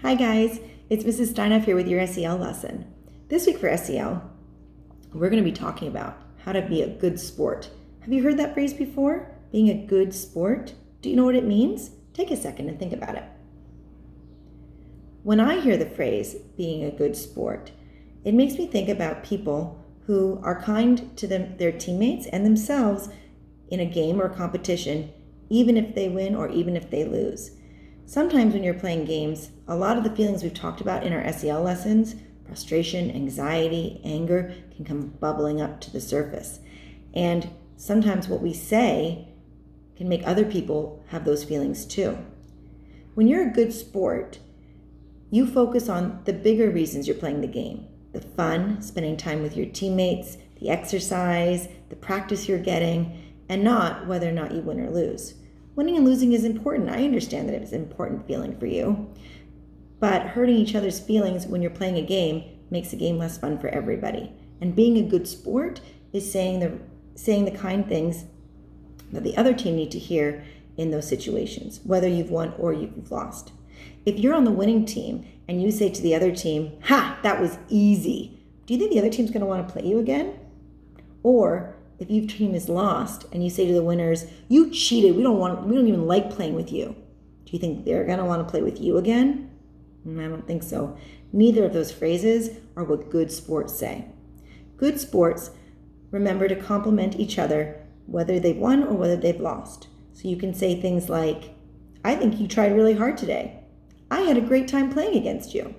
Hi guys, it's Mrs. Steinhoff here with your SEL lesson. This week for SEL, we're going to be talking about how to be a good sport. Have you heard that phrase before? Being a good sport? Do you know what it means? Take a second and think about it. When I hear the phrase, being a good sport, it makes me think about people who are kind to their teammates and themselves in a game or competition, even if they win or even if they lose. Sometimes when you're playing games, a lot of the feelings we've talked about in our SEL lessons, frustration, anxiety, anger, can come bubbling up to the surface. And sometimes what we say can make other people have those feelings too. When you're a good sport, you focus on the bigger reasons you're playing the game. The fun, spending time with your teammates, the exercise, the practice you're getting, and not whether or not you win or lose. Winning and losing is important. I understand that it's an important feeling for you. But hurting each other's feelings when you're playing a game makes the game less fun for everybody. And being a good sport is saying the kind things that the other team need to hear in those situations, whether you've won or you've lost. If you're on the winning team and you say to the other team, "Ha, that was easy," do you think the other team's going to want to play you again? Or if your team is lost and you say to the winners, "You cheated, we don't even like playing with you," do you think they're going to want to play with you again? I don't think so. Neither of those phrases are what good sports say. Good sports remember to compliment each other, whether they've won or whether they've lost. So you can say things like, "I think you tried really hard today. I had a great time playing against you."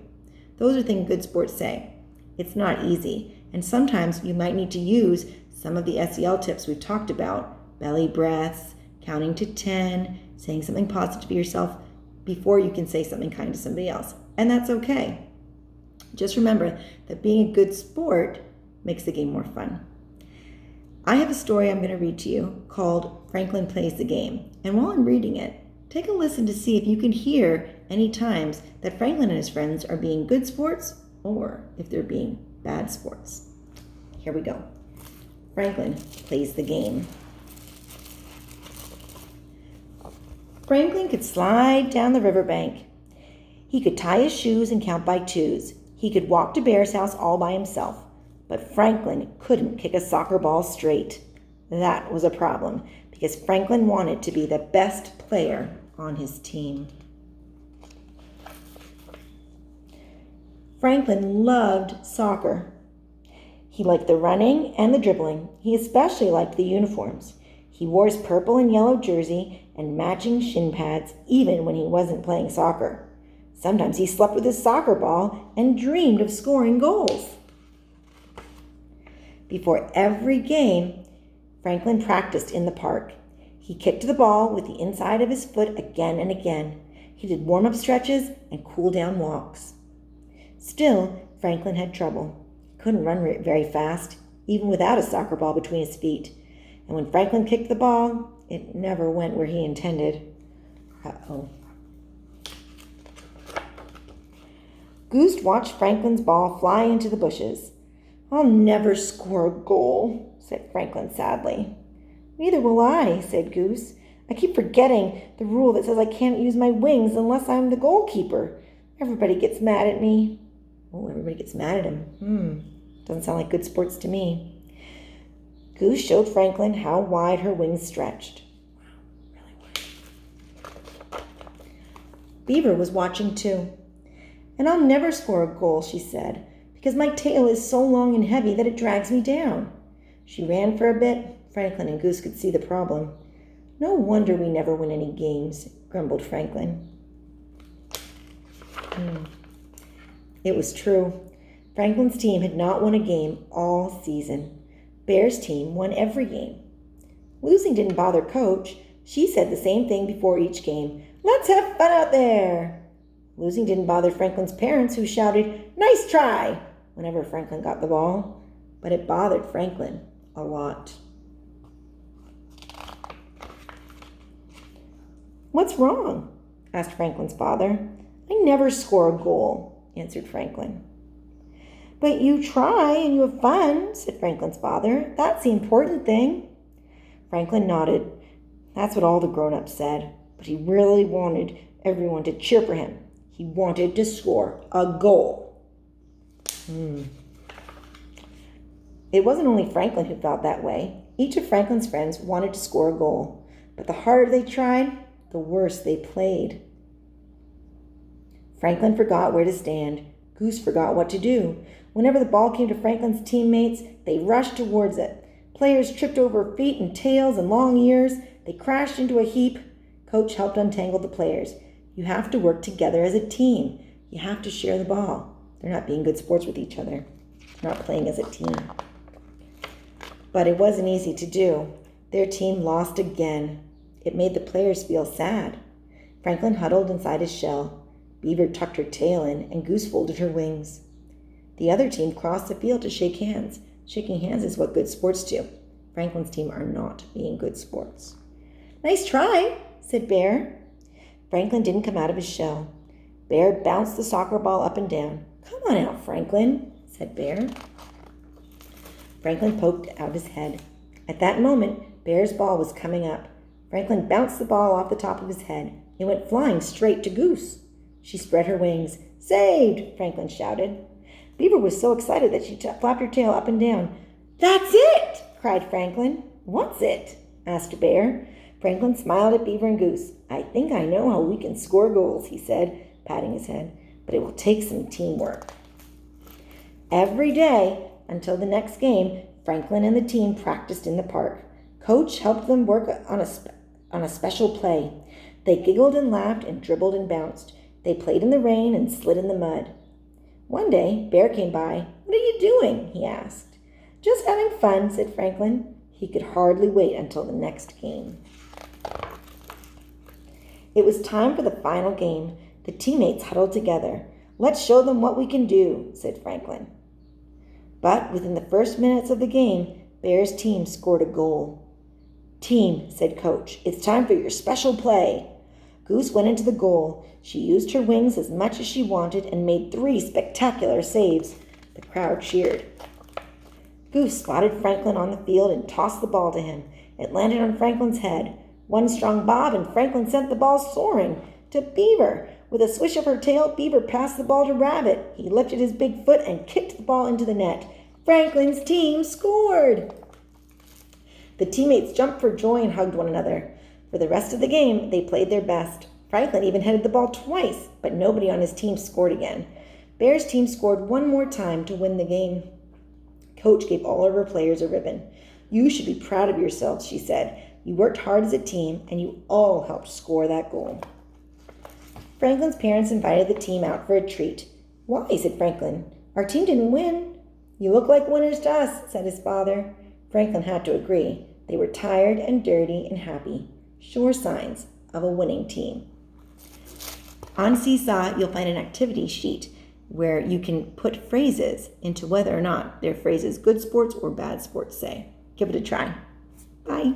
Those are things good sports say. It's not easy, and sometimes you might need to use some of the SEL tips we've talked about: belly breaths, counting to 10, saying something positive to yourself before you can say something kind to somebody else. And that's okay. Just remember that being a good sport makes the game more fun. I have a story I'm going to read to you called Franklin Plays the Game. And while I'm reading it, take a listen to see if you can hear any times that Franklin and his friends are being good sports or if they're being bad sports. Here we go. Franklin plays the game. Franklin could slide down the riverbank. He could tie his shoes and count by twos. He could walk to Bear's house all by himself. But Franklin couldn't kick a soccer ball straight. That was a problem because Franklin wanted to be the best player on his team. Franklin loved soccer. He liked the running and the dribbling. He especially liked the uniforms. He wore his purple and yellow jersey and matching shin pads even when he wasn't playing soccer. Sometimes he slept with his soccer ball and dreamed of scoring goals. Before every game, Franklin practiced in the park. He kicked the ball with the inside of his foot again and again. He did warm-up stretches and cool-down walks. Still, Franklin had trouble. Couldn't run very fast, even without a soccer ball between his feet. And when Franklin kicked the ball, it never went where he intended. Uh-oh. Goose watched Franklin's ball fly into the bushes. "I'll never score a goal," said Franklin sadly. "Neither will I," said Goose. "I keep forgetting the rule that says I can't use my wings unless I'm the goalkeeper. Everybody gets mad at me." Oh, everybody gets mad at him. Doesn't sound like good sports to me. Goose showed Franklin how wide her wings stretched. Wow, really wide. Beaver was watching too. "And I'll never score a goal," she said, "because my tail is so long and heavy that it drags me down." She ran for a bit. Franklin and Goose could see the problem. "No wonder we never win any games," grumbled Franklin. It was true. Franklin's team had not won a game all season. Bear's team won every game. Losing didn't bother Coach. She said the same thing before each game: "Let's have fun out there." Losing didn't bother Franklin's parents, who shouted, "Nice try," whenever Franklin got the ball. But it bothered Franklin a lot. "What's wrong?" asked Franklin's father. "I never score a goal," answered Franklin. "But you try and you have fun," said Franklin's father. "That's the important thing." Franklin nodded. That's what all the grown-ups said, but he really wanted everyone to cheer for him. He wanted to score a goal. It wasn't only Franklin who felt that way. Each of Franklin's friends wanted to score a goal, but the harder they tried, the worse they played. Franklin forgot where to stand. Goose forgot what to do. Whenever the ball came to Franklin's teammates, they rushed towards it. Players tripped over feet and tails and long ears. They crashed into a heap. Coach helped untangle the players. You have to work together as a team. You have to share the ball. They're not being good sports with each other. They're not playing as a team. But it wasn't easy to do. Their team lost again. It made the players feel sad. Franklin huddled inside his shell. Beaver tucked her tail in, and Goose folded her wings. The other team crossed the field to shake hands. Shaking hands is what good sports do. Franklin's team are not being good sports. "Nice try," said Bear. Franklin didn't come out of his shell. Bear bounced the soccer ball up and down. "Come on out, Franklin," said Bear. Franklin poked out his head. At that moment, Bear's ball was coming up. Franklin bounced the ball off the top of his head. It went flying straight to Goose. She spread her wings. "Saved!" Franklin shouted. Beaver was so excited that she flapped her tail up and down. "That's it!" cried Franklin. "What's it?" asked Bear. Franklin smiled at Beaver and Goose. "I think I know how we can score goals," he said, patting his head, "but it will take some teamwork." Every day, until the next game, Franklin and the team practiced in the park. Coach helped them work on a special play. They giggled and laughed and dribbled and bounced. They played in the rain and slid in the mud. One day, Bear came by. "What are you doing?" he asked. "Just having fun," said Franklin. He could hardly wait until the next game. It was time for the final game. The teammates huddled together. "Let's show them what we can do," said Franklin. But within the first minutes of the game, Bear's team scored a goal. "Team," said Coach, "it's time for your special play." Goose went into the goal. She used her wings as much as she wanted and made 3 spectacular saves. The crowd cheered. Goose spotted Franklin on the field and tossed the ball to him. It landed on Franklin's head. One strong bob, and Franklin sent the ball soaring to Beaver. With a swish of her tail, Beaver passed the ball to Rabbit. He lifted his big foot and kicked the ball into the net. Franklin's team scored! The teammates jumped for joy and hugged one another. For the rest of the game, they played their best. Franklin even headed the ball twice, but nobody on his team scored again. Bear's team scored one more time to win the game. Coach gave all of her players a ribbon. "You should be proud of yourselves," she said. "You worked hard as a team, and you all helped score that goal." Franklin's parents invited the team out for a treat. "Why?" said Franklin. "Our team didn't win." "You look like winners to us," said his father. Franklin had to agree. They were tired and dirty and happy. Sure signs of a winning team. On Seesaw, you'll find an activity sheet where you can put phrases into whether or not they're phrases good sports or bad sports say. Give it a try. Bye.